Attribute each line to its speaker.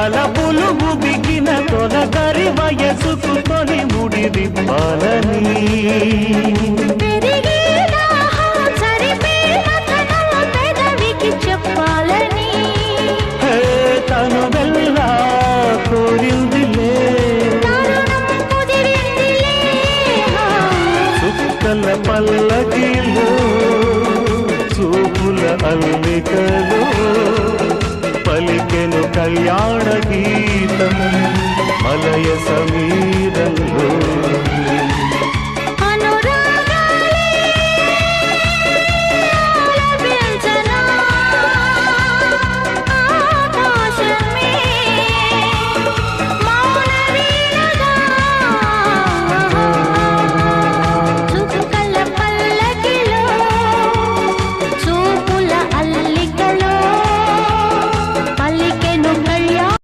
Speaker 1: తలపులు బిగిన తొలగరి వయసుకు తొలి ముడి విప్పాలని
Speaker 2: చెప్పాలని
Speaker 1: తను వెళ్ళా కోరిందిలే చుక్కల పల్లకిలో చూపుల అల్లికలో పలికెను కళ్యాణ గీతం మలయ సమీర